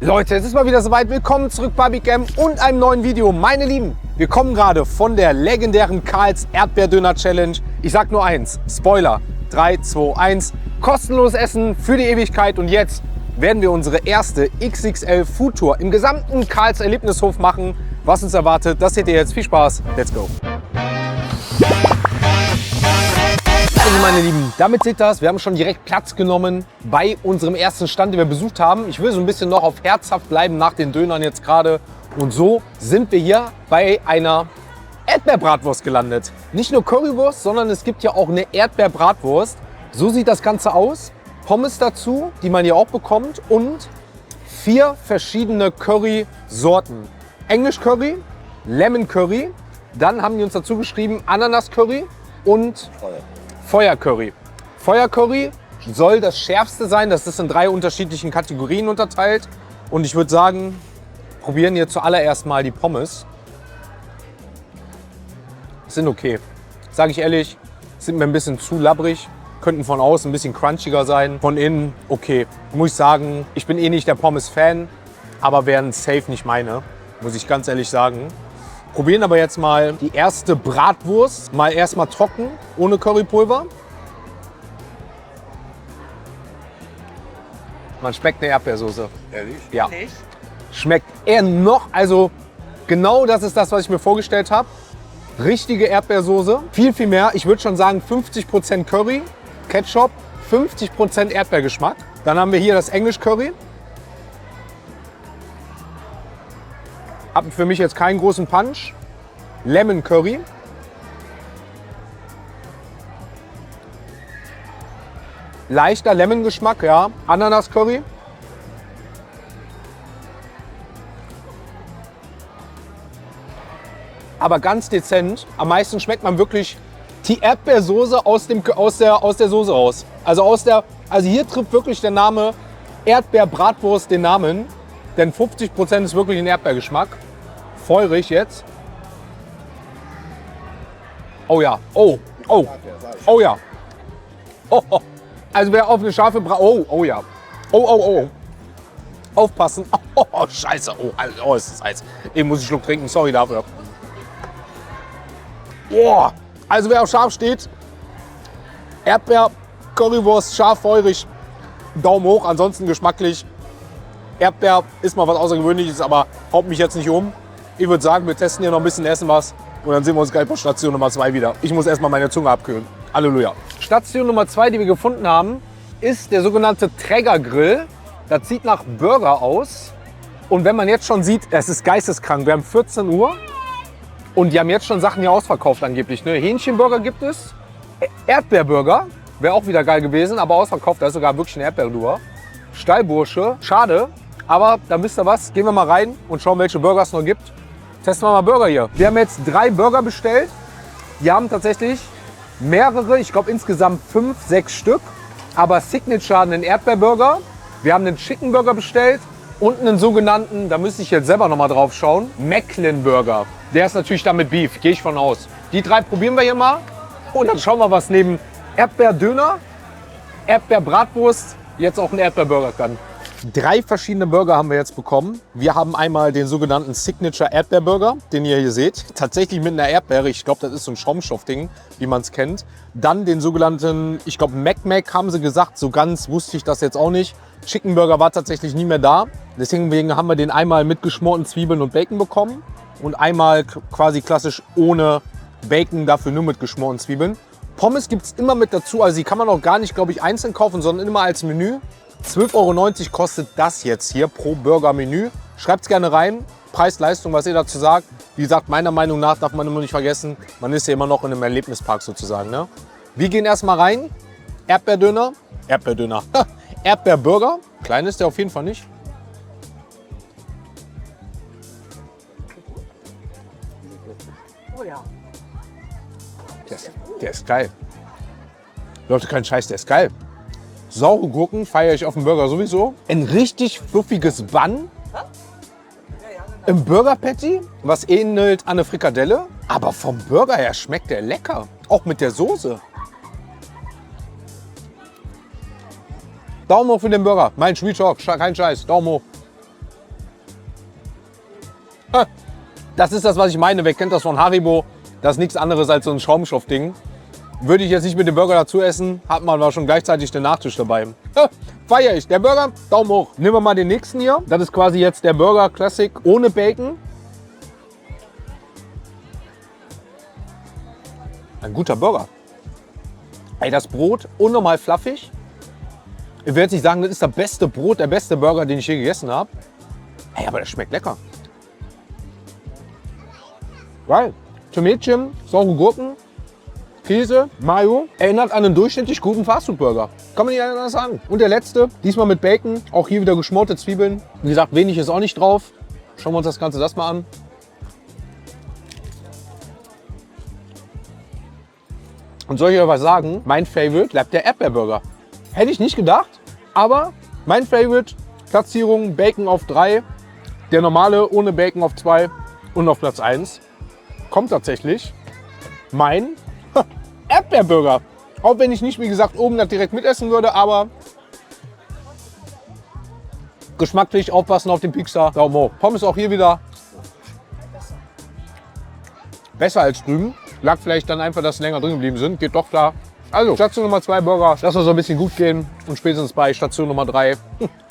Leute, es ist mal wieder soweit. Willkommen zurück bei Barbecam und einem neuen Video. Meine Lieben, wir kommen gerade von der legendären Karls Erdbeerdöner Challenge. Ich sag nur eins, Spoiler, 3, 2, 1, kostenloses Essen für die Ewigkeit. Und jetzt werden wir unsere erste XXL Food Tour im gesamten Karls Erlebnishof machen. Was uns erwartet, das seht ihr jetzt. Viel Spaß, let's go. Also meine Lieben, damit seht ihr das, wir haben schon direkt Platz genommen bei unserem ersten Stand, den wir besucht haben. Ich will so ein bisschen noch auf herzhaft bleiben nach den Dönern jetzt gerade. Und so sind wir hier bei einer Erdbeerbratwurst gelandet. Nicht nur Currywurst, sondern es gibt ja auch eine Erdbeerbratwurst. So sieht das Ganze aus. Pommes dazu, die man hier auch bekommt. Und 4 verschiedene Curry-Sorten. Englisch Curry, Lemon Curry, dann haben die uns dazu geschrieben Ananas Curry und Feuercurry. Feuercurry soll das schärfste sein. Das ist in 3 unterschiedlichen Kategorien unterteilt. Und ich würde sagen, probieren hier zuallererst mal die Pommes. Sind okay. Sage ich ehrlich, sind mir ein bisschen zu labbrig. Könnten von außen ein bisschen crunchiger sein. Von innen okay. Muss ich sagen, ich bin eh nicht der Pommes-Fan, aber wären safe nicht meine, muss ich ganz ehrlich sagen. Probieren aber jetzt mal die erste Bratwurst. Mal erstmal trocken, ohne Currypulver. Man schmeckt eine Erdbeersoße. Ehrlich? Ja. Schmeckt eher noch, also genau das ist das, was ich mir vorgestellt habe. Richtige Erdbeersoße. Viel, viel mehr. Ich würde schon sagen 50% Curry, Ketchup, 50% Erdbeergeschmack. Dann haben wir hier das Englisch Curry. Hat für mich jetzt keinen großen Punch. Lemon Curry. Leichter Lemon-Geschmack, ja. Ananas Curry. Aber ganz dezent. Am meisten schmeckt man wirklich die Erdbeersoße aus der Soße raus. Also hier trifft wirklich der Name Erdbeerbratwurst den Namen. Denn 50% ist wirklich ein Erdbeergeschmack. Feurig jetzt. Oh ja, oh ja. Oh. Also wer auf eine scharfe oh ja. Oh. Aufpassen. Oh, scheiße. Oh, ist das heiß. Ich muss einen Schluck trinken, sorry dafür. Boah. Also wer auf scharf steht, Erdbeer, Currywurst, scharf, feurig, Daumen hoch, ansonsten geschmacklich. Erdbeer ist mal was Außergewöhnliches, aber haut mich jetzt nicht um. Ich würde sagen, wir testen hier noch ein bisschen, essen was und dann sehen wir uns gleich bei Station Nummer 2 wieder. Ich muss erstmal meine Zunge abkühlen. Halleluja. Station Nummer 2, die wir gefunden haben, ist der sogenannte Traeger-Grill. Das sieht nach Burger aus. Und wenn man jetzt schon sieht, es ist geisteskrank. Wir haben 14 Uhr und die haben jetzt schon Sachen hier ausverkauft angeblich. Ne? Hähnchenburger gibt es, Erdbeerburger, wäre auch wieder geil gewesen, aber ausverkauft, da ist sogar wirklich eine Erdbeere drüber. Stallbursche, schade, aber da wisst ihr was, gehen wir mal rein und schauen, welche Burger es noch gibt. Testen wir mal Burger hier. Wir haben jetzt 3 Burger bestellt. Die haben tatsächlich mehrere, ich glaube insgesamt 5, 6 Stück. Aber Signature einen Erdbeerburger. Wir haben einen Chicken Burger bestellt und einen sogenannten, da müsste ich jetzt selber noch mal drauf schauen, Macklin Burger. Der ist natürlich dann mit Beef, gehe ich von aus. Die 3 probieren wir hier mal und dann schauen wir, was neben Erdbeerdöner, Erdbeerbratwurst jetzt auch ein Erdbeerburger kann. 3 verschiedene Burger haben wir jetzt bekommen. Wir haben einmal den sogenannten Signature Erdbeerburger, den ihr hier seht. Tatsächlich mit einer Erdbeere. Ich glaube, das ist so ein Schaumstoffding, wie man es kennt. Dann den sogenannten, ich glaube, Mac haben sie gesagt. So ganz wusste ich das jetzt auch nicht. Chicken Burger war tatsächlich nie mehr da. Deswegen haben wir den einmal mit geschmorten Zwiebeln und Bacon bekommen. Und einmal quasi klassisch ohne Bacon, dafür nur mit geschmorten Zwiebeln. Pommes gibt es immer mit dazu. Also die kann man auch gar nicht, glaube ich, einzeln kaufen, sondern immer als Menü. 12,90 € kostet das jetzt hier pro Burger-Menü. Schreibt es gerne rein, Preis-Leistung, was ihr dazu sagt. Wie gesagt, meiner Meinung nach darf man immer nicht vergessen, man ist ja immer noch in einem Erlebnispark sozusagen. Ne? Wir gehen erstmal rein. Erdbeerdöner. Erdbeerburger. Klein ist der auf jeden Fall nicht. Oh ja. Der ist geil. Leute, kein Scheiß, der ist geil. Saure Gurken feiere ich auf dem Burger sowieso. Ein richtig fluffiges Bun im Burger Patty, was ähnelt an eine Frikadelle. Aber vom Burger her schmeckt der lecker. Auch mit der Soße. Daumen hoch für den Burger. Mein Sweet Talk, kein Scheiß. Daumen hoch. Das ist das, was ich meine. Wer kennt das von Haribo? Das ist nichts anderes als so ein Schaumstoffding. Würde ich jetzt nicht mit dem Burger dazu essen, hat man aber schon gleichzeitig den Nachtisch dabei. Feier ich. Der Burger, Daumen hoch. Nehmen wir mal den nächsten hier. Das ist quasi jetzt der Burger Classic ohne Bacon. Ein guter Burger. Ey, das Brot unnormal fluffig. Ich will jetzt nicht sagen, das ist das beste Brot, der beste Burger, den ich je gegessen habe. Ey, aber das schmeckt lecker. Geil. Tomätchen, saure Gurken, Käse, Mayo. Erinnert an einen durchschnittlich guten Fastfood-Burger. Kann man nicht anders sagen. Und der letzte, diesmal mit Bacon. Auch hier wieder geschmorte Zwiebeln. Wie gesagt, wenig ist auch nicht drauf. Schauen wir uns das Ganze mal an. Und soll ich euch was sagen? Mein Favorite bleibt der Erdbeerburger. Hätte ich nicht gedacht, aber mein Favorite, Platzierung, Bacon auf 3, der normale ohne Bacon auf 2 und auf Platz 1 kommt tatsächlich mein Erdbeerburger. Auch wenn ich nicht, wie gesagt, oben das direkt mitessen würde, aber geschmacklich aufpassen auf den Pixar. Daumen hoch. Pommes auch hier wieder besser als drüben. Lag vielleicht dann einfach, dass sie länger drin geblieben sind. Geht doch klar. Also, Station Nummer 2 Burger. Lass uns so ein bisschen gut gehen. Und spätestens bei Station Nummer 3,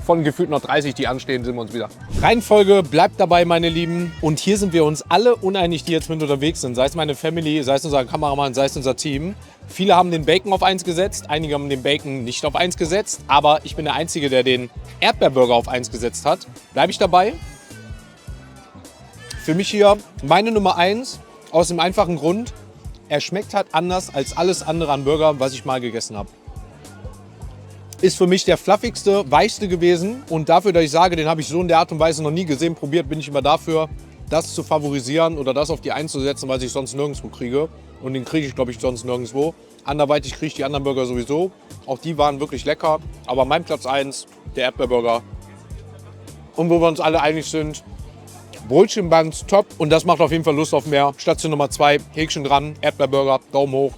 von gefühlt noch 30, die anstehen, sind wir uns wieder. Reihenfolge bleibt dabei, meine Lieben. Und hier sind wir uns alle uneinig, die jetzt mit unterwegs sind. Sei es meine Family, sei es unser Kameramann, sei es unser Team. Viele haben den Bacon auf 1 gesetzt. Einige haben den Bacon nicht auf 1 gesetzt. Aber ich bin der Einzige, der den Erdbeerburger auf 1 gesetzt hat. Bleibe ich dabei. Für mich hier meine Nummer 1. Aus dem einfachen Grund, er schmeckt halt anders als alles andere an Burger, was ich mal gegessen habe. Ist für mich der fluffigste, weichste gewesen. Und dafür, dass ich sage, den habe ich so in der Art und Weise noch nie gesehen, probiert, bin ich immer dafür, das zu favorisieren oder das auf die 1 zu setzen, weil ich sonst nirgendwo kriege. Und den kriege ich, glaube ich, sonst nirgendwo. Anderweitig kriege ich die anderen Burger sowieso. Auch die waren wirklich lecker. Aber mein Platz 1, der Erdbeerburger. Und wo wir uns alle einig sind, Brötchenbuns top und das macht auf jeden Fall Lust auf mehr. Station Nummer 2, Häkchen dran, Erdbeerburger, Daumen hoch.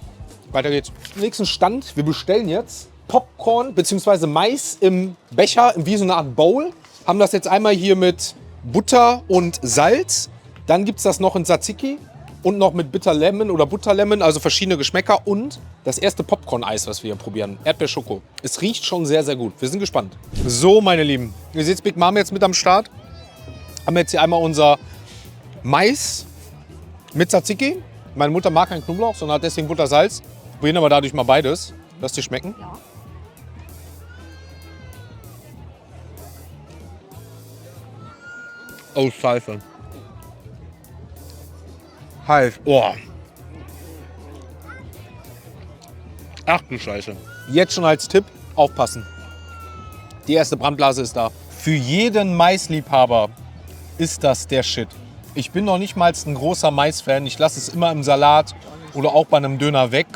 Weiter geht's. Nächsten Stand, wir bestellen jetzt Popcorn bzw. Mais im Becher, wie so eine Art Bowl. Haben das jetzt einmal hier mit Butter und Salz. Dann gibt es das noch in Tzatziki und noch mit Bitter Lemon oder Butterlemon, also verschiedene Geschmäcker. Und das erste Popcorn-Eis, was wir hier probieren, Erdbeerschoko. Es riecht schon sehr, sehr gut. Wir sind gespannt. So, meine Lieben, ihr seht Big Mom jetzt mit am Start. Haben wir jetzt hier einmal unser Mais mit Tzatziki. Meine Mutter mag keinen Knoblauch, sondern hat deswegen Butter, Salz. Probieren aber dadurch mal beides. Lass dir schmecken. Ja. Oh, Scheiße. Heiß. Oh. Ach du Scheiße. Jetzt schon als Tipp, aufpassen. Die erste Brandblase ist da. Für jeden Maisliebhaber ist das der Shit. Ich bin noch nicht mal ein großer Mais-Fan. Ich lasse es immer im Salat oder auch bei einem Döner weg.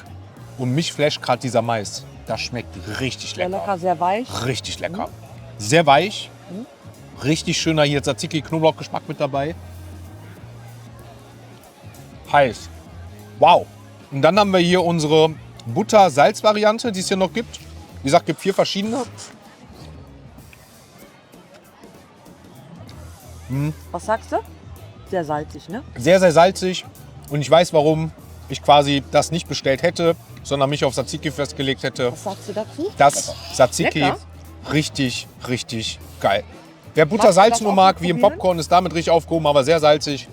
Und mich flasht gerade dieser Mais. Das schmeckt richtig Sehr lecker. lecker, sehr weich. Richtig lecker. Sehr weich. Richtig schöner hier Tzatziki-Knoblauchgeschmack mit dabei. Heiß. Wow. Und dann haben wir hier unsere Butter-Salz-Variante, die es hier noch gibt. Wie gesagt, gibt 4 verschiedene. Was sagst du? Sehr salzig, ne? Sehr, sehr salzig. Und ich weiß, warum ich quasi das nicht bestellt hätte, sondern mich auf Tzatziki festgelegt hätte. Was sagst du dazu? Das Tzatziki Lecker. richtig, richtig geil. Wer Magst Butter-Salz du das nur auch mag, mal wie im probieren? Popcorn, ist damit richtig aufgehoben, aber sehr salzig.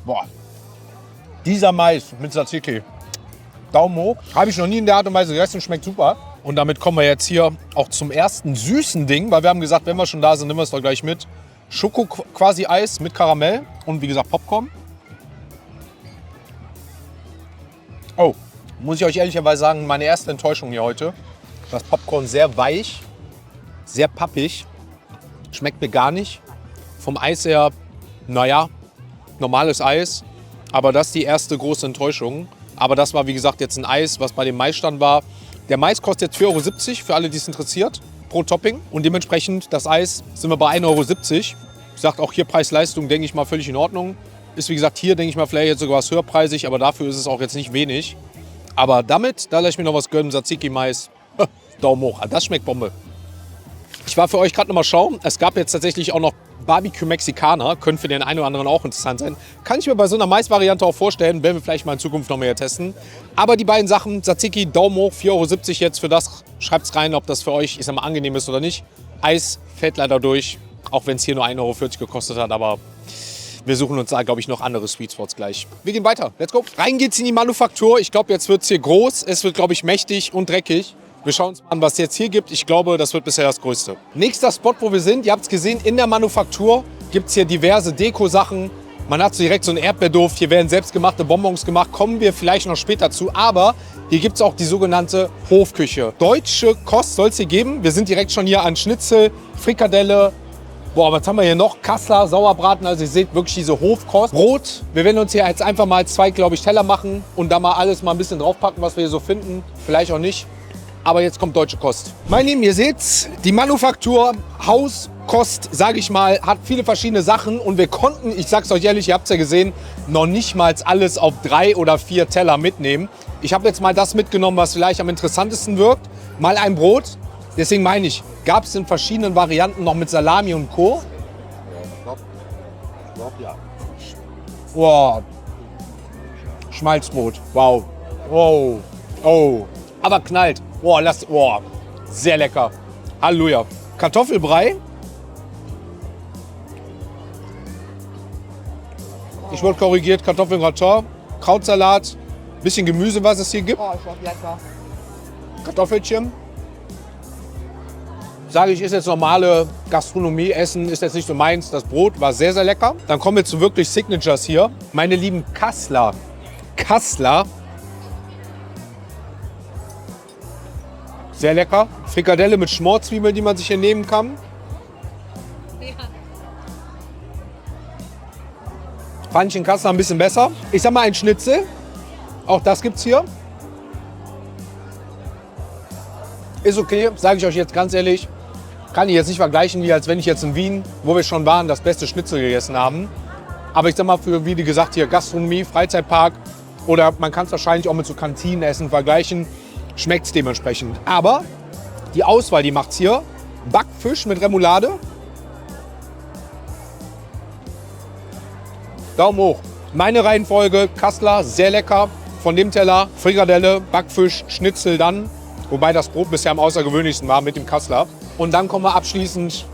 Boah. Dieser Mais mit Tzatziki. Daumen hoch. Habe ich noch nie in der Art und Weise gegessen, schmeckt super. Und damit kommen wir jetzt hier auch zum ersten süßen Ding, weil wir haben gesagt, wenn wir schon da sind, nehmen wir es doch gleich mit. Schoko quasi Eis mit Karamell und wie gesagt Popcorn. Oh, muss ich euch ehrlicherweise sagen, meine erste Enttäuschung hier heute. Das Popcorn sehr weich, sehr pappig, schmeckt mir gar nicht. Vom Eis her, naja, normales Eis, aber das ist die erste große Enttäuschung. Aber das war wie gesagt jetzt ein Eis, was bei dem Maisstand war. Der Mais kostet jetzt 4,70 € für alle, die es interessiert, pro Topping. Und dementsprechend das Eis sind wir bei 1,70 €. Ich sage auch hier Preis-Leistung, denke ich mal, völlig in Ordnung. Ist wie gesagt hier, denke ich mal, vielleicht jetzt sogar was höherpreisig, aber dafür ist es auch jetzt nicht wenig. Aber damit, da lasse ich mir noch was gönnen, Tzatziki-Mais, Daumen hoch. Das schmeckt Bombe. Ich war für euch gerade nochmal schauen. Es gab jetzt tatsächlich auch noch Barbecue Mexikaner. Könnte für den einen oder anderen auch interessant sein. Kann ich mir bei so einer Mais-Variante auch vorstellen. Werden wir vielleicht mal in Zukunft noch mehr testen. Aber die beiden Sachen, Tzatziki, Daumen hoch, 4,70 € jetzt für das. Schreibt es rein, ob das für euch, ich sag mal, angenehm ist oder nicht. Eis fällt leider durch. Auch wenn es hier nur 1,40 € gekostet hat. Aber wir suchen uns da, glaube ich, noch andere Sweet Spots gleich. Wir gehen weiter. Let's go. Rein geht's in die Manufaktur. Ich glaube, jetzt wird es hier groß. Es wird, glaube ich, mächtig und dreckig. Wir schauen uns mal an, was es jetzt hier gibt. Ich glaube, das wird bisher das Größte. Nächster Spot, wo wir sind, ihr habt es gesehen, in der Manufaktur gibt es hier diverse Deko-Sachen. Man hat so direkt so einen Erdbeerduft. Hier werden selbstgemachte Bonbons gemacht. Kommen wir vielleicht noch später zu. Aber hier gibt es auch die sogenannte Hofküche. Deutsche Kost soll es hier geben. Wir sind direkt schon hier an Schnitzel, Frikadelle. Boah, was haben wir hier noch? Kassler, Sauerbraten. Also ihr seht wirklich diese Hofkost. Brot. Wir werden uns hier jetzt einfach mal 2, glaube ich, Teller machen. Und da mal alles mal ein bisschen draufpacken, was wir hier so finden. Vielleicht auch nicht. Aber jetzt kommt deutsche Kost. Meine Lieben, ihr seht's, die Manufaktur, Hauskost, sage ich mal, hat viele verschiedene Sachen. Und wir konnten, ich sag's euch ehrlich, ihr habt's ja gesehen, noch nicht mal alles auf 3 oder 4 Teller mitnehmen. Ich habe jetzt mal das mitgenommen, was vielleicht am interessantesten wirkt. Mal ein Brot. Deswegen meine ich, gab es in verschiedenen Varianten noch mit Salami und Co. Ja. Wow. Schmalzbrot. Wow. Wow. Oh. Aber knallt. Wow, wow. Sehr lecker. Halleluja. Kartoffelbrei. Ich wurde korrigiert. Kartoffelgratin. Krautsalat. Bisschen Gemüse, was es hier gibt. Oh, ist doch lecker. Kartoffelchen. Sage ich, ist jetzt normale Gastronomie. Essen ist jetzt nicht so meins. Das Brot war sehr, sehr lecker. Dann kommen wir zu wirklich Signatures hier. Meine lieben Kassler. Kassler. Sehr lecker. Frikadelle mit Schmorzwiebeln, die man sich hier nehmen kann. Fand ich in Kassler ein bisschen besser. Ich sag mal ein Schnitzel. Auch das gibt's hier. Ist okay, sage ich euch jetzt ganz ehrlich. Kann ich jetzt nicht vergleichen, wie als wenn ich jetzt in Wien, wo wir schon waren, das beste Schnitzel gegessen haben. Aber ich sag mal, für, wie gesagt, hier Gastronomie, Freizeitpark oder man kann es wahrscheinlich auch mit so Kantinenessen vergleichen, schmeckt es dementsprechend. Aber die Auswahl, die macht's hier. Backfisch mit Remoulade. Daumen hoch. Meine Reihenfolge, Kassler, sehr lecker. Von dem Teller Frikadelle, Backfisch, Schnitzel dann. Wobei das Brot bisher am außergewöhnlichsten war mit dem Kassler. Und dann kommen wir abschließend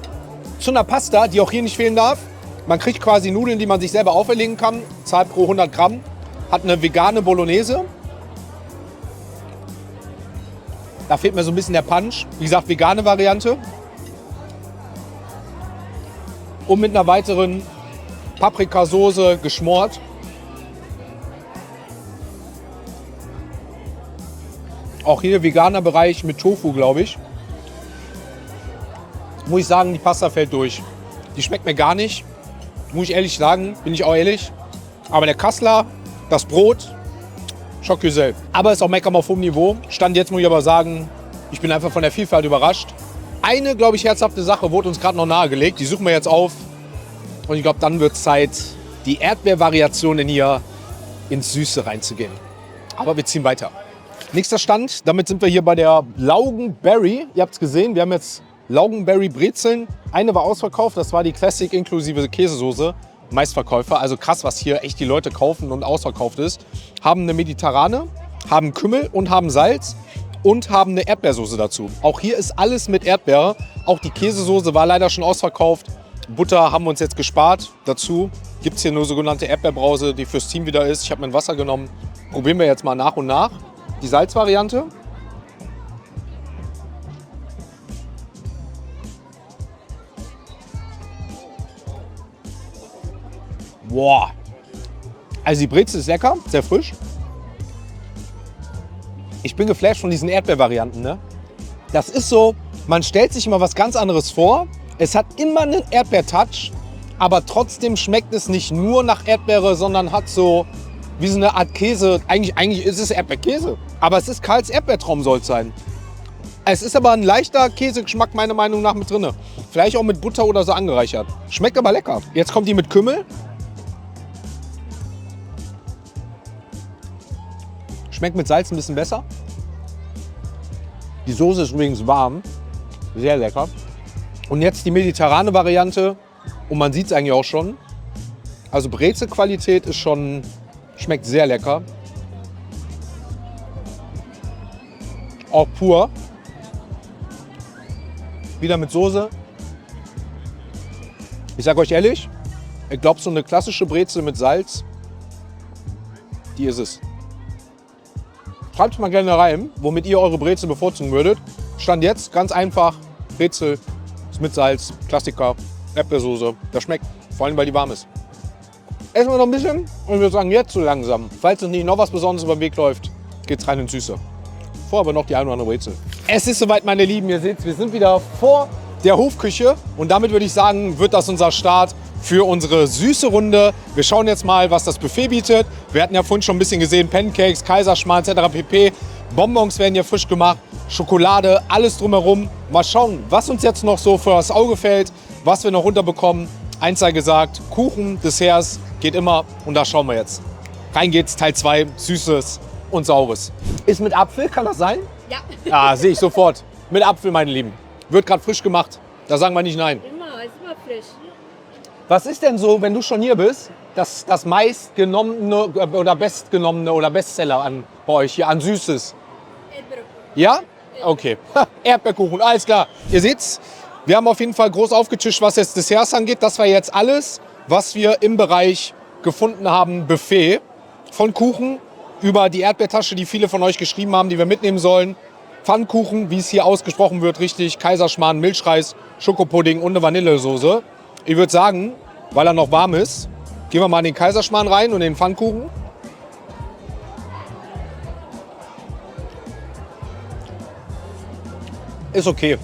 zu einer Pasta, die auch hier nicht fehlen darf. Man kriegt quasi Nudeln, die man sich selber auferlegen kann. Zahlt pro 100 Gramm. Hat eine vegane Bolognese. Da fehlt mir so ein bisschen der Punch. Wie gesagt, vegane Variante. Und mit einer weiteren Paprikasoße geschmort. Auch hier veganer Bereich mit Tofu, glaube ich. Muss ich sagen, die Pasta fällt durch. Die schmeckt mir gar nicht. Muss ich ehrlich sagen, bin ich auch ehrlich. Aber der Kassler, das Brot, Schock Güsel. Aber ist auch Meckern auf hohem Niveau. Stand jetzt muss ich aber sagen, ich bin einfach von der Vielfalt überrascht. Eine, glaube ich, herzhafte Sache wurde uns gerade noch nahegelegt. Die suchen wir jetzt auf. Und ich glaube, dann wird es Zeit, die Erdbeervariationen hier ins Süße reinzugehen. Aber wir ziehen weiter. Nächster Stand, damit sind wir hier bei der Laugenberry. Ihr habt es gesehen, wir haben jetzt Laugenberry Brezeln. Eine war ausverkauft, das war die Classic inklusive Käsesoße. Meistverkäufer, also krass, was hier echt die Leute kaufen und ausverkauft ist. Haben eine Mediterrane, haben Kümmel und haben Salz und haben eine Erdbeersoße dazu. Auch hier ist alles mit Erdbeere. Auch die Käsesoße war leider schon ausverkauft. Butter haben wir uns jetzt gespart. Dazu gibt es hier nur sogenannte Erdbeerbrause, die fürs Team wieder ist. Ich habe mein Wasser genommen. Probieren wir jetzt mal nach und nach. Die Salzvariante. Boah. Also die Brezel ist lecker, sehr frisch. Ich bin geflasht von diesen Erdbeervarianten, ne? Das ist so, man stellt sich immer was ganz anderes vor. Es hat immer einen Erdbeer-Touch, aber trotzdem schmeckt es nicht nur nach Erdbeere, sondern hat so wie so eine Art Käse. Eigentlich ist es Erdbeerkäse, aber es ist Karls Erdbeertraum soll es sein. Es ist aber ein leichter Käsegeschmack meiner Meinung nach mit drin. Vielleicht auch mit Butter oder so angereichert. Schmeckt aber lecker. Jetzt kommt die mit Kümmel. Schmeckt mit Salz ein bisschen besser. Die Soße ist übrigens warm. Sehr lecker. Und jetzt die mediterrane Variante. Und man sieht es eigentlich auch schon. Also Brezelqualität ist schon, schmeckt sehr lecker. Auch pur. Wieder mit Soße. Ich sag euch ehrlich, ich glaube, so eine klassische Brezel mit Salz, die ist es. Schreibt mal gerne rein, womit ihr eure Brezel bevorzugen würdet. Stand jetzt ganz einfach, Brezel mit Salz, Klassiker, Erdbeersoße. Das schmeckt, vor allem weil die warm ist. Essen wir noch ein bisschen und ich würde sagen, jetzt so langsam. Falls es nicht noch was Besonderes über den Weg läuft, geht's rein ins Süße. Vorher aber noch die eine oder andere Brezel. Es ist soweit, meine Lieben, ihr seht, wir sind wieder vor der Hofküche und damit würde ich sagen, wird das unser Start für unsere süße Runde. Wir schauen jetzt mal, was das Buffet bietet. Wir hatten ja vorhin schon ein bisschen gesehen, Pancakes, Kaiserschmarrn etc. pp. Bonbons werden hier frisch gemacht, Schokolade, alles drumherum. Mal schauen, was uns jetzt noch so vor das Auge fällt, was wir noch runterbekommen. Eins sei gesagt, Kuchen, Desserts, geht immer und da schauen wir jetzt. Rein geht's, Teil 2, Süßes und Saures. Ist mit Apfel, kann das sein? Ja. Ja, sehe ich sofort. Mit Apfel, meine Lieben. Wird gerade frisch gemacht. Da sagen wir nicht nein. Ist immer frisch. Was ist denn so, wenn du schon hier bist, das meistgenommene oder bestgenommene oder Bestseller bei euch hier an Süßes? Ja? Okay. Erdbeerkuchen, alles klar. Ihr seht's, wir haben auf jeden Fall groß aufgetischt, was jetzt Desserts angeht. Das war jetzt alles, was wir im Bereich gefunden haben, Buffet. Von Kuchen über die Erdbeertasche, die viele von euch geschrieben haben, die wir mitnehmen sollen. Pfannkuchen, wie es hier ausgesprochen wird, richtig. Kaiserschmarrn, Milchreis, Schokopudding und eine Vanillesoße. Ich würde sagen, weil er noch warm ist, gehen wir mal in den Kaiserschmarrn rein und in den Pfannkuchen. Ist okay.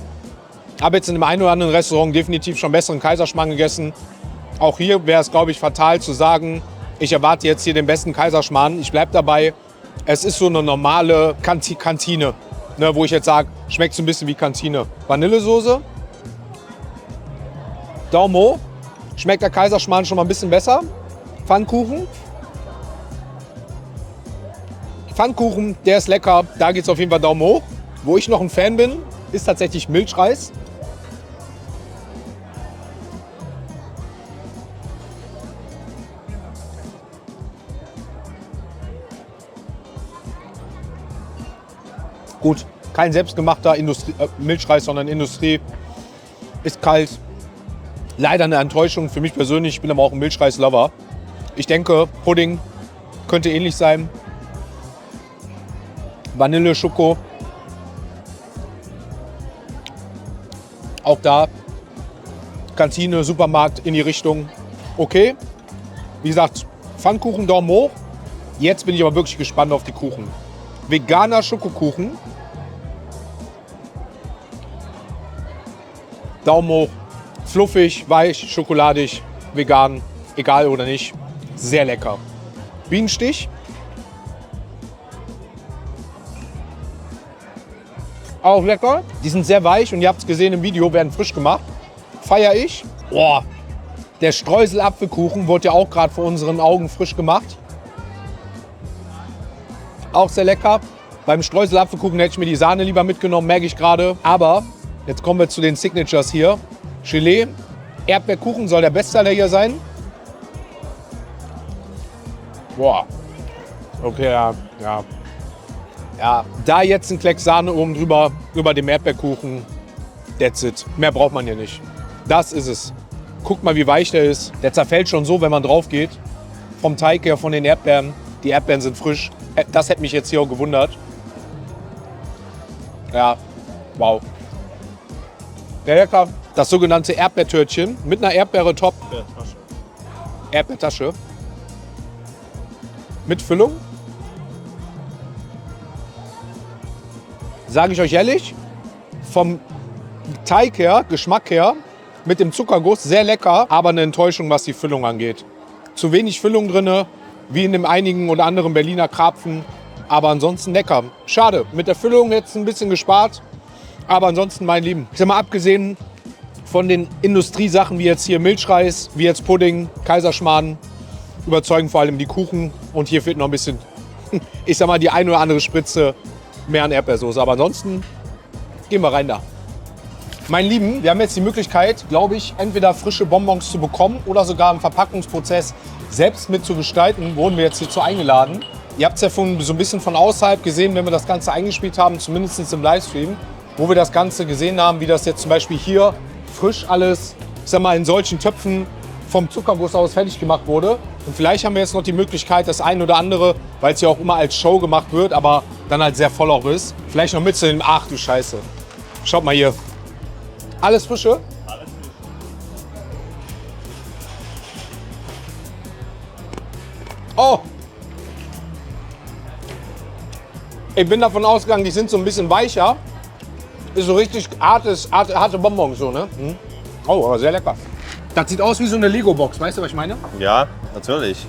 Habe jetzt in dem einen oder anderen Restaurant definitiv schon besseren Kaiserschmarrn gegessen. Auch hier wäre es, glaube ich, fatal zu sagen, ich erwarte jetzt hier den besten Kaiserschmarrn. Ich bleibe dabei, es ist so eine normale Kantine, ne, wo ich jetzt sage, schmeckt so ein bisschen wie Kantine. Vanillesoße. Daumen hoch. Schmeckt der Kaiserschmarrn schon mal ein bisschen besser. Pfannkuchen. Pfannkuchen, der ist lecker. Da geht es auf jeden Fall Daumen hoch. Wo ich noch ein Fan bin, ist tatsächlich Milchreis. Gut, kein selbstgemachter Milchreis, sondern Industrie. Ist kalt. Leider eine Enttäuschung für mich persönlich. Ich bin aber auch ein Milchreis-Lover. Ich denke, Pudding könnte ähnlich sein. Vanille, Schoko. Auch da Kantine, Supermarkt in die Richtung. Okay. Wie gesagt, Pfannkuchen, Daumen hoch. Jetzt bin ich aber wirklich gespannt auf die Kuchen. Veganer Schokokuchen. Daumen hoch. Fluffig, weich, schokoladig, vegan, egal oder nicht. Sehr lecker. Bienenstich. Auch lecker. Die sind sehr weich und ihr habt es gesehen im Video, werden frisch gemacht. Feier ich. Boah. Der Streusel-Apfelkuchen wurde ja auch gerade vor unseren Augen frisch gemacht. Auch sehr lecker. Beim Streusel-Apfelkuchen hätte ich mir die Sahne lieber mitgenommen, merke ich gerade. Aber jetzt kommen wir zu den Signatures hier. Gelee, Erdbeerkuchen soll der Bestseller hier sein. Boah. Okay, ja. Da jetzt ein Klecks Sahne oben drüber, über dem Erdbeerkuchen. That's it. Mehr braucht man hier nicht. Das ist es. Guckt mal, wie weich der ist. Der zerfällt schon so, wenn man drauf geht. Vom Teig her, von den Erdbeeren. Die Erdbeeren sind frisch. Das hätte mich jetzt hier auch gewundert. Ja, wow. Sehr lecker. Das sogenannte Erdbeertörtchen mit einer Erdbeere top. Erdbeertasche. Mit Füllung. Sage ich euch ehrlich, vom Teig her, Geschmack her, mit dem Zuckerguss sehr lecker, aber eine Enttäuschung, was die Füllung angeht. Zu wenig Füllung drin, wie in dem einigen oder anderen Berliner Krapfen, aber ansonsten lecker. Schade, mit der Füllung jetzt ein bisschen gespart, aber ansonsten, mein Lieben, ich sag mal, abgesehen von den Industriesachen wie jetzt hier Milchreis, wie jetzt Pudding, Kaiserschmarrn, überzeugen vor allem die Kuchen und hier fehlt noch ein bisschen, ich sag mal, die ein oder andere Spritze mehr an Erdbeersoße. Aber ansonsten gehen wir rein da. Mein Lieben, wir haben jetzt die Möglichkeit, glaube ich, entweder frische Bonbons zu bekommen oder sogar im Verpackungsprozess selbst mitzugestalten. Wurden wir jetzt hierzu eingeladen. Ihr habt es ja von, so ein bisschen von außerhalb gesehen, wenn wir das Ganze eingespielt haben, zumindest im Livestream, wo wir das Ganze gesehen haben, wie das jetzt zum Beispiel hier frisch alles, ich sag mal, in solchen Töpfen vom Zuckerguss aus fertig gemacht wurde. Und vielleicht haben wir jetzt noch die Möglichkeit, das ein oder andere, weil es ja auch immer als Show gemacht wird, aber dann halt sehr voll auch ist, vielleicht noch mitzunehmen. Ach du Scheiße. Schaut mal hier. Alles frische? Alles frisch. Oh! Ich bin davon ausgegangen, die sind so ein bisschen weicher. Ist so richtig harte Bonbons so, ne? Mhm. Oh, aber sehr lecker. Das sieht aus wie so eine Lego-Box, weißt du, was ich meine? Ja, natürlich.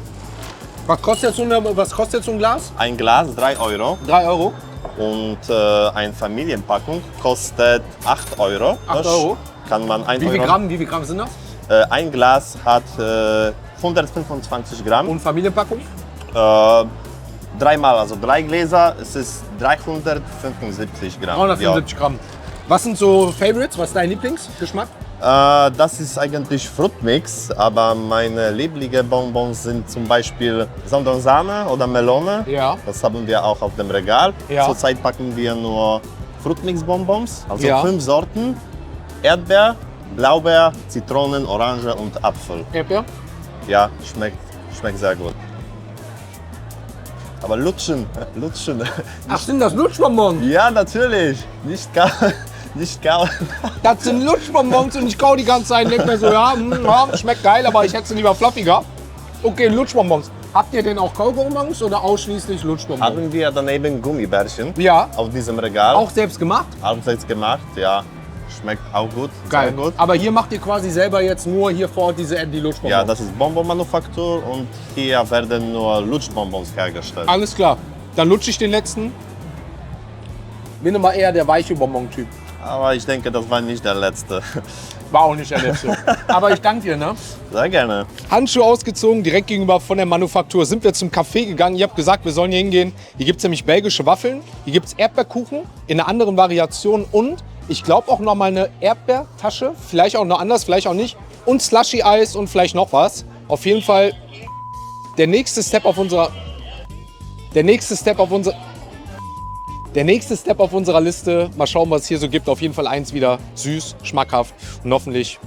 Was kostet jetzt so ein Glas? Ein Glas 3 Euro 3 Euro. und eine Familienpackung kostet 8 Euro. 8 Euro. Kann man 1 Wie viel Euro. Gramm, wie viel Gramm sind das? Ein Glas hat 125 Gramm. Und Familienpackung? Dreimal, also 3 Gläser, es ist 375 Gramm. 375 Gramm. Was sind so Favorites? Was ist dein Lieblingsgeschmack? Das ist eigentlich Fruchtmix, aber meine Lieblingsbonbons sind zum Beispiel Sonnensahne oder Melone. Ja. Das haben wir auch auf dem Regal. Ja. Zurzeit packen wir nur Fruchtmix-Bonbons, also Ja. 5 Sorten. Erdbeer, Blaubeer, Zitronen, Orange und Apfel. Erdbeer? Ja, schmeckt sehr gut. Aber lutschen. Ach, sind das Lutschbonbons? Ja, natürlich. Nicht kauen. Das sind Lutschbonbons und ich kau die ganze Zeit nicht mehr so, ja, schmeckt geil, aber ich hätte sie lieber fluffiger. Okay, Lutschbonbons. Habt ihr denn auch Kaubonbons oder ausschließlich Lutschbonbons? Haben wir daneben Gummibärchen Ja. auf diesem Regal. Auch selbst gemacht? Auch selbst gemacht, ja. Schmeckt auch gut. Geil. Sehr gut. Aber hier macht ihr quasi selber jetzt nur hier vor Ort die Lutschbonbons? Ja, das ist Bonbonmanufaktur und hier werden nur Lutschbonbons hergestellt. Alles klar. Dann lutsche ich den letzten. Bin immer eher der weiche Bonbon-Typ. Aber ich denke, das war nicht der letzte. War auch nicht der letzte. Aber ich danke dir, ne? Sehr gerne. Handschuhe ausgezogen, direkt gegenüber von der Manufaktur sind wir zum Café gegangen. Ihr habt gesagt, wir sollen hier hingehen. Hier gibt es nämlich belgische Waffeln, hier gibt es Erdbeerkuchen in einer anderen Variation und ich glaube auch noch mal eine Erdbeertasche, vielleicht auch noch anders, vielleicht auch nicht. Und Slushy-Eis und vielleicht noch was. Auf jeden Fall der nächste Step auf unserer Liste. Mal schauen, was es hier so gibt. Auf jeden Fall eins wieder süß, schmackhaft und hoffentlich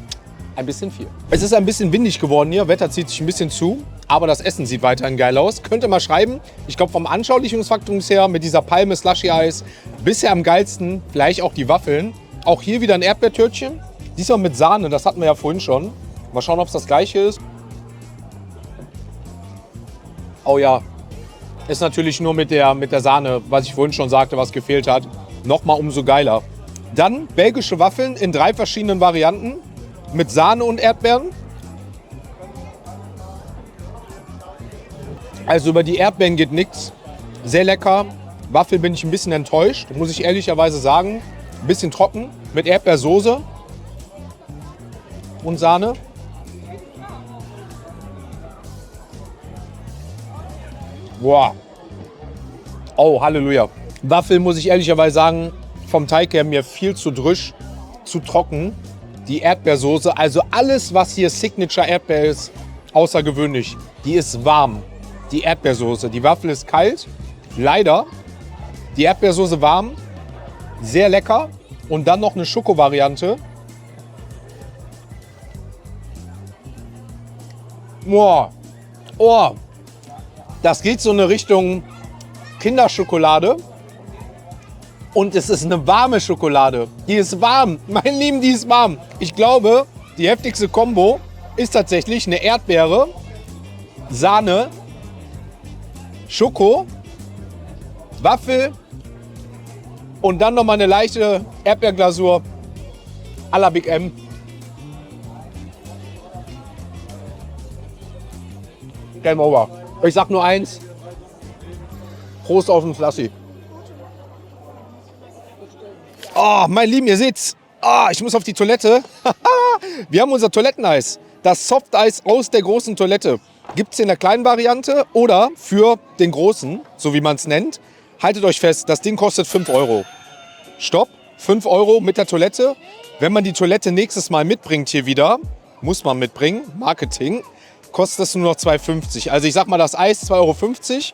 ein bisschen viel. Es ist ein bisschen windig geworden hier. Wetter zieht sich ein bisschen zu. Aber das Essen sieht weiterhin geil aus. Könnt ihr mal schreiben. Ich glaube, vom Anschaulichungsfaktor her mit dieser Palme Slushy-Eis bisher am geilsten. Vielleicht auch die Waffeln. Auch hier wieder ein Erdbeertörtchen. Diesmal mit Sahne. Das hatten wir ja vorhin schon. Mal schauen, ob es das gleiche ist. Oh ja. Ist natürlich nur mit der Sahne, was ich vorhin schon sagte, was gefehlt hat. Nochmal umso geiler. Dann belgische Waffeln in 3 verschiedenen Varianten. Mit Sahne und Erdbeeren. Also über die Erdbeeren geht nichts. Sehr lecker. Waffel bin ich ein bisschen enttäuscht, muss ich ehrlicherweise sagen. Ein bisschen trocken mit Erdbeersoße und Sahne. Boah. Oh, Halleluja. Waffel muss ich ehrlicherweise sagen, vom Teig her mir viel zu drisch, zu trocken. Die Erdbeersoße, also alles, was hier Signature Erdbeer ist, außergewöhnlich. Die ist warm. Die Erdbeersoße. Die Waffel ist kalt, leider. Die Erdbeersoße warm, sehr lecker. Und dann noch eine Schoko-Variante. Boah. Oh. Das geht so in eine Richtung Kinderschokolade. Und es ist eine warme Schokolade. Die ist warm. Mein Lieben, die ist warm. Ich glaube, die heftigste Kombo ist tatsächlich eine Erdbeere, Sahne, Schoko, Waffel und dann noch mal eine leichte Erdbeerglasur à la Big M. Game over. Ich sag nur eins. Prost auf den Flassi. Oh, mein Lieben, ihr seht's. Oh, ich muss auf die Toilette. Wir haben unser Toiletteneis. Das Softeis aus der großen Toilette. Gibt es in der kleinen Variante oder für den großen, so wie man es nennt. Haltet euch fest, das Ding kostet 5 Euro. Stopp. 5 € mit der Toilette. Wenn man die Toilette nächstes Mal mitbringt hier wieder, muss man mitbringen, Marketing, kostet das nur noch 2,50 €. Also ich sag mal, das Eis 2,50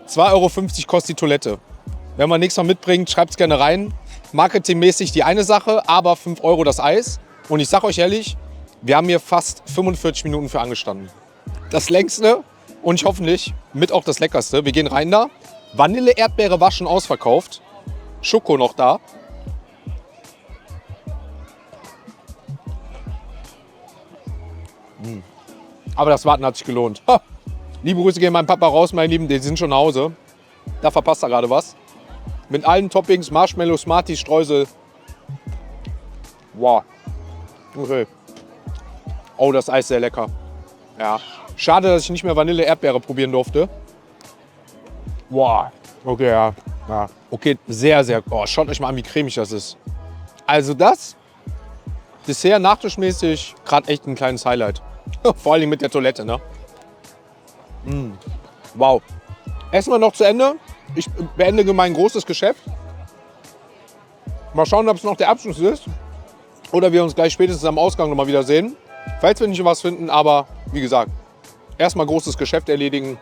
€, 2,50 € kostet die Toilette. Wenn man nächstes Mal mitbringt, schreibt es gerne rein. Marketingmäßig die eine Sache, aber 5 € das Eis. Und ich sag euch ehrlich, wir haben hier fast 45 Minuten für angestanden. Das längste und hoffentlich mit auch das leckerste. Wir gehen rein da. Vanille, Erdbeere war schon ausverkauft. Schoko noch da. Aber das Warten hat sich gelohnt. Ha. Liebe Grüße gehen meinem Papa raus, meine Lieben, die sind schon nach Hause. Da verpasst er gerade was. Mit allen Toppings, Marshmallow, Smarties, Streusel. Wow. Okay. Oh, das Eis sehr lecker. Ja. Schade, dass ich nicht mehr Vanille Erdbeere probieren durfte. Wow. Okay, ja. Okay, sehr, sehr. Oh, schaut euch mal an, wie cremig das ist. Also das, Dessert nachtischmäßig, gerade echt ein kleines Highlight. Vor allem mit der Toilette, ne? Wow. Essen wir noch zu Ende. Ich beende mein großes Geschäft. Mal schauen, ob es noch der Abschluss ist. Oder wir uns gleich spätestens am Ausgang noch mal wieder sehen. Falls wir nicht was finden, aber wie gesagt, erstmal großes Geschäft erledigen.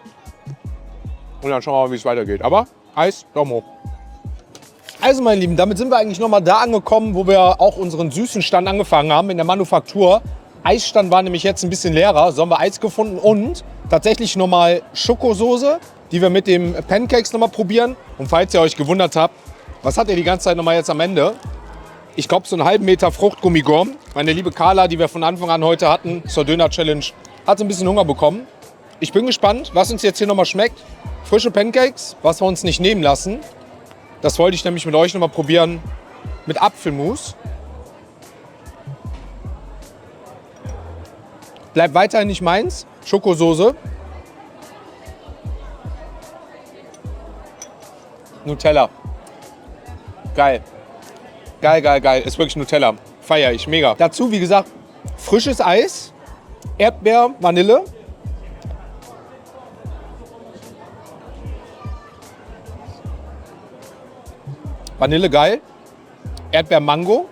Und dann schauen wir mal, wie es weitergeht. Aber Eis, Daumen hoch. Also meine Lieben, damit sind wir eigentlich noch mal da angekommen, wo wir auch unseren süßen Stand angefangen haben, in der Manufaktur. Eisstand war nämlich jetzt ein bisschen leerer, so haben wir Eis gefunden und tatsächlich nochmal Schokosoße, die wir mit dem Pancakes nochmal probieren. Und falls ihr euch gewundert habt, was hat ihr die ganze Zeit nochmal jetzt am Ende? Ich glaube, so einen halben Meter Fruchtgummigurm. Meine liebe Carla, die wir von Anfang an heute hatten, zur Döner-Challenge, hat so ein bisschen Hunger bekommen. Ich bin gespannt, was uns jetzt hier nochmal schmeckt. Frische Pancakes, was wir uns nicht nehmen lassen. Das wollte ich nämlich mit euch nochmal probieren, mit Apfelmus. Bleibt weiterhin nicht meins. Schokosoße. Nutella. Geil. Geil, geil, geil. Ist wirklich Nutella. Feier ich mega. Dazu, wie gesagt, frisches Eis, Erdbeer, Vanille. Vanille geil. Erdbeer, Mango.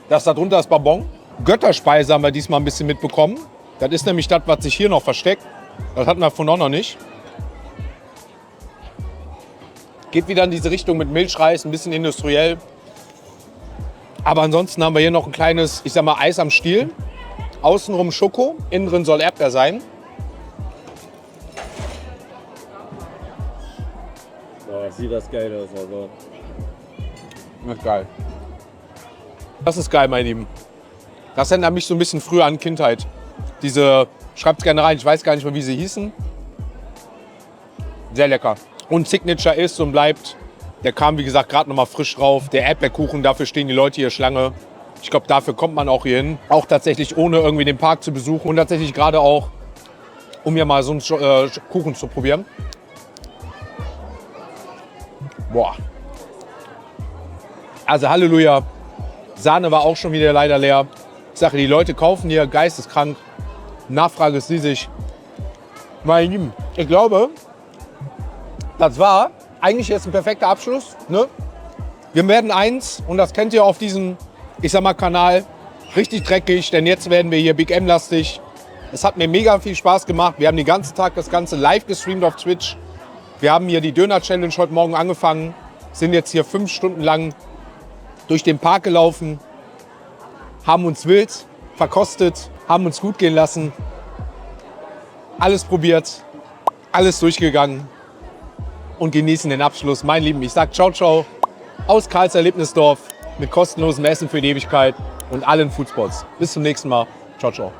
Das da drunter ist Bonbon. Götterspeise haben wir diesmal ein bisschen mitbekommen. Das ist nämlich das, was sich hier noch versteckt. Das hatten wir vorhin noch nicht. Geht wieder in diese Richtung mit Milchreis, ein bisschen industriell. Aber ansonsten haben wir hier noch ein kleines, ich sag mal, Eis am Stiel. Außenrum Schoko, innen drin soll Erdbeer sein. Boah, sieht das geil aus, also. Das ist geil. Das ist geil, meine Lieben. Das erinnert mich so ein bisschen früher an Kindheit. Diese, schreibt es gerne rein, ich weiß gar nicht mehr, wie sie hießen. Sehr lecker. Und Signature ist und bleibt, der kam wie gesagt gerade noch mal frisch drauf. Der Erdbeerkuchen, dafür stehen die Leute hier Schlange. Ich glaube, dafür kommt man auch hier hin. Auch tatsächlich ohne irgendwie den Park zu besuchen. Und tatsächlich gerade auch, um hier mal so einen Kuchen zu probieren. Boah. Also Halleluja. Sahne war auch schon wieder leider leer. Ich sage, die Leute kaufen hier geisteskrank. Nachfrage ist riesig. Meine Lieben, ich glaube, das war eigentlich jetzt ein perfekter Abschluss. Ne? Wir werden eins, und das kennt ihr auf diesem, ich sag mal, Kanal, richtig dreckig, denn jetzt werden wir hier Big M-lastig. Es hat mir mega viel Spaß gemacht. Wir haben den ganzen Tag das Ganze live gestreamt auf Twitch. Wir haben hier die Döner-Challenge heute Morgen angefangen, sind jetzt hier 5 Stunden lang durch den Park gelaufen, haben uns wild verkostet, haben uns gut gehen lassen, alles probiert, alles durchgegangen und genießen den Abschluss. Mein Lieben, ich sag ciao, ciao aus Karls Erlebnisdorf mit kostenlosem Essen für die Ewigkeit und allen Foodspots. Bis zum nächsten Mal. Ciao, ciao.